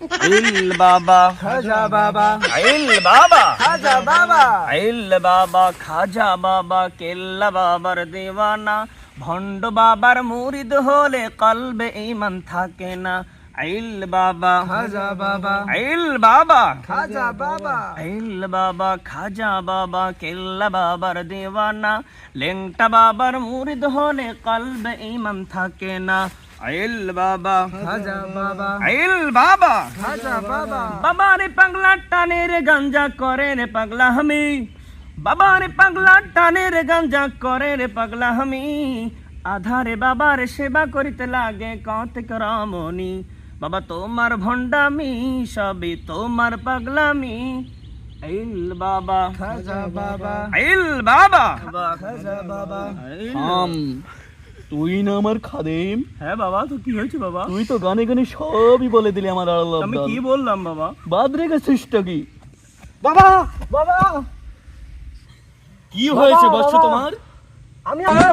আইল বাবা খাজা বাবা আইল বাবা খাজা বাবা আইল বাবা খাজা বাবা কেল্লা বাবার দেওয়ানা ভণ্ড বাবার মুরিদ হলে কলবে ঈমান থাকে না আইল বাবা খাজা বাবা আইল বাবা খাজা বাবা আইল বাবা খাজা বাবা কেল্লা বাবার দেওয়ানা লেংটা বাবার মুরিদ হলে কলবে ঈমান থাকে না আইল বাবা খাজা বাবা আইল বাবা খাজা বাবা বাবা রে পাগলা টানে রে গাঞ্জা করে রে পাগলা আমি বাবা রে পাগলা টানে রে গাঞ্জা করে রে পাগলা আমি আধারে বাবার সেবা করিতে লাগে কত রমণী বাবা তোমার ভণ্ডামি সবই তোমার পাগলামি আইল বাবা খাজা বাবা আইল বাবা খাজা বাবা থাম, তুই না আমার খাদেম। হ্যাঁ বাবা তো কি হয়েছে বাবা তুই তো গানে গানে সবই বলে দিলি আমার আল্লাহ। আমি কি বললাম বাবা বাদ রেখেছিস কি? বাবা বাবা কি হয়েছে বাবা, বৎস বাবা। তোমার? আমি আমার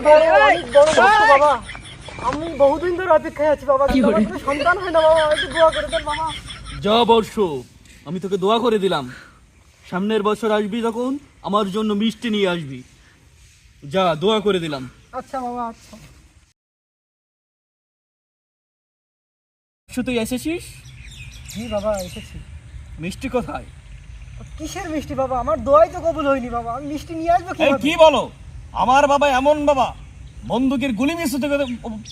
অনেক বড় ভক্ত বাবা। আমি বহুদিন ধরে অপেক্ষায় আছি বাবা, কিন্তু আমার কোনো সন্তান হয় না বাবা, একটু দোয়া করে দেন বাবা। যা বর্ষ, আমি তোকে দোয়া করে দিলাম। সামনের বছর আসবি যখন আমার জন্য মিষ্টি নিয়ে আসবি। যা, দোয়া করে দিলাম। আচ্ছা বাবা, আচ্ছা। বর্ষ, তুই এসেছিস? জি বাবা, এসেছি। মিষ্টি কোথায়? কিসের মিষ্টি বাবা? আমার দোয়াই তো কবুল হয়নি বাবা, আমি মিষ্টি নিয়ে আসবো এই কি? কি বলো আমার বাবা এমন বাবা বন্দুকের গুলি মিস হতে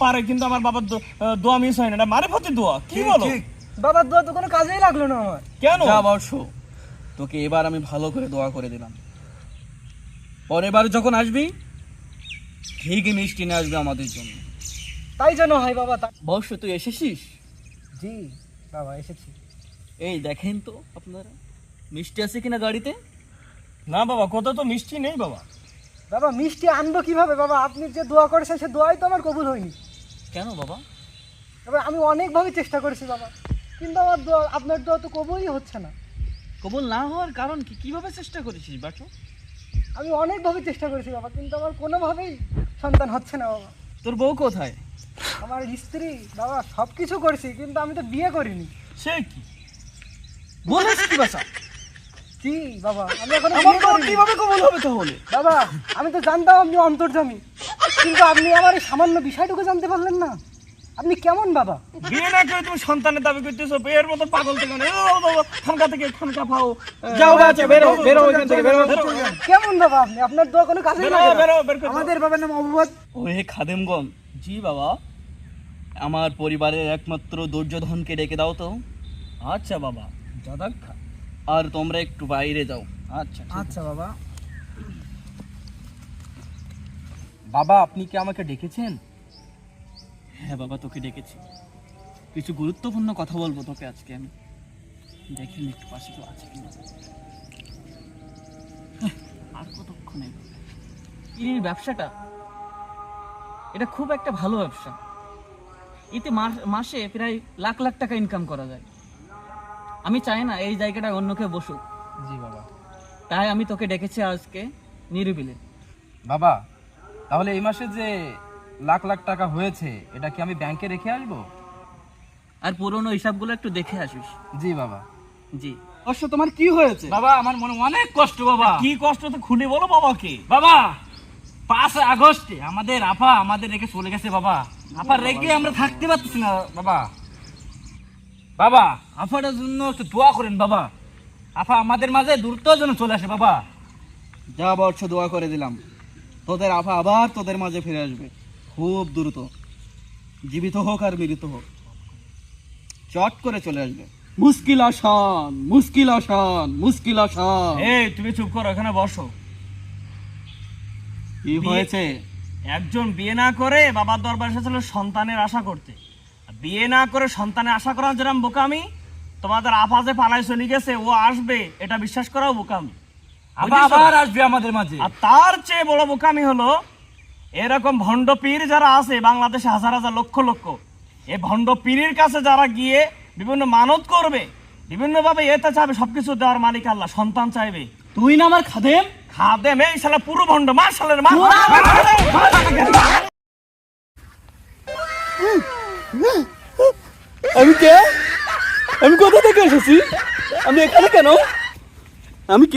পারে কিন্তু আমার বাবার দোয়া মিস হয় না, এটা মারেফতি দোয়া। কি বলো? বাবার দোয়া তো কোনো কাজেই লাগলো না আমার। কেন? যা বর্ষ, তোকে এবার আমি ভালো করে দোয়া করে দিলাম। পরের বার যখন আসবি ঠিকই মিষ্টি নিয়ে আসবে আমাদের জন্য। তাই যেন হয় বাবা। বর্ষ, তুই এসেছিস? জি বাবা, এসেছি। এই দেখেন তো আপনারা, মিষ্টি আছে কিনা গাড়িতে? না বাবা, কোথাও তো মিষ্টি নেই বাবা। বাবা মিষ্টি আনবো কিভাবে বাবা? আপনি যে দোয়া করেছেন সে দোয়াই তো আমার কবুল হয়নি। কেন বাবা? তবে আমি অনেকভাবে চেষ্টা করেছি বাবা, কিন্তু আমার দোয়া, আপনার দোয়া তো কবুলই হচ্ছে না। কবুল না হওয়ার কারণ কি? কিভাবে চেষ্টা করেছিস বাচ্চু? আমি অনেকভাবে চেষ্টা করেছি বাবা, কিন্তু আমার কোনোভাবেই সন্তান হচ্ছে না বাবা। তোর বউ কোথায়? আমার স্ত্রী বাবা, সব কিছু করেছি, কিন্তু আমি তো বিয়ে করিনি। সে কি বলিস কি বাসা? কি বাবা, আমি এখন আমার দোয়া কিভাবে কবুল হবে তাহলে? বাবা, আমি তো জানতাম আপনি অন্তর্যামী, কিন্তু আপনি আমার এই সামান্য বিষয়টুকু জানতে পারলেন না। আপনি কেমন বাবা? বিয়ে না করে তুমি সন্তানের দাবি করতেছো? বিয়ের মতো পাগল থেকে খানকা থেকে খানকা পাও। যাও বাচ্চা, বেরো বেরো ওইখান থেকে, বেরো। কেমন বাবা আপনি? আপনার দোয়া কোনো কাজে বেরো, লাগে না। বেরো, বের করে দাও। আমাদের বাবার নাম অবুবত। ওহে খাদেমগণ, জি বাবা, আমার পরিবারের একমাত্র দুর্যোধনকে ডেকে দাও তো। আচ্ছা বাবা, যথাক্ষা। আর তোমরা একটু বাইরে যাও। আচ্ছা আচ্ছা বাবা। বাবা, আপনি কি আমাকে ডেকেছেন? হ্যাঁ বাবা, তোকে ডেকেছি। কিছু গুরুত্বপূর্ণ কথা বলবো তোকে আজকে আমি। দেখেন একটু পাশে কেউ আছে কিনা। আর কতক্ষণ এই ব্যবসাটা, এটা খুব একটা ভালো ব্যবসা। এতে মাসে প্রায় লাখ লাখ টাকা ইনকাম করা যায়। আমি চাই না এই জায়গাটা অন্য কেউ বসুক। জি বাবা। তাই আমি তোকে ডেকেছি আজকে নিরিবিলে। বাবা, তাহলে এই মাসে যে লাখ লাখ টাকা হয়েছে এটা কি আমি ব্যাংকে রেখে আসবো? আর পুরোনো হিসাবগুলো একটু দেখে আসিস। জি বাবা। জি। অবশ্য তোমার কি হয়েছে? বাবা, আমার মনে অনেক কষ্ট বাবা। কি কষ্ট তো খুলে বলো বাবাকে। বাবা, 5 আগস্টে আমাদের আপা আমাদের রেখে চলে গেছে বাবা। আপা রেখে আমরা থাকতে পারতেছি না বাবা। বাবা, আপাটার জন্য একটু দোয়া করেন বাবা। আপা আমাদের মাঝে দ্রুত যেন চলে আসে বাবা। যা বর্ষ, দোয়া করে দিলাম। তোদের আফা আবার তোদের মাঝে ফিরে আসবে খুব দ্রুত। জীবিত হোক আর মৃত হোক, চট করে চলে আসবে। মুশকিল আসান, মুশকিল আসান, মুশকিল আসান। এই তুমি চুপ করো, এখানে বসো। কি হয়েছে? একজন বিয়ে না করে বাবার দরবার এসেছিল সন্তানের আশা করতে। বিয়ে না করে সন্তানের আশা করা যেরকম বোকামি, তোমাদের আপা যে পালায় চলে গেছে ও আসবে এটা বিশ্বাস করাও বোকামি। আপা আবার আসবে আমাদের মাঝে। আর তার চেয়ে বড় বোকামি হলো এরকম ভণ্ড পীর যারা আছে বাংলাদেশে হাজার হাজার লক্ষ লক্ষ, এই ভণ্ড পীরের কাছে যারা গিয়ে বিভিন্ন মানত করবে, বিভিন্ন ভাবে এতে চাইবে সবকিছু দেওয়ার মালিক আল্লাহ, সন্তান চাইবে। তুই না আমার খাদেম? খাদেম? এই শালা পুরো ভণ্ড, মার শালের মার। আমি কে? আমি কোথা থেকে এসেছি? আমি এখানে কেন? আমি কে?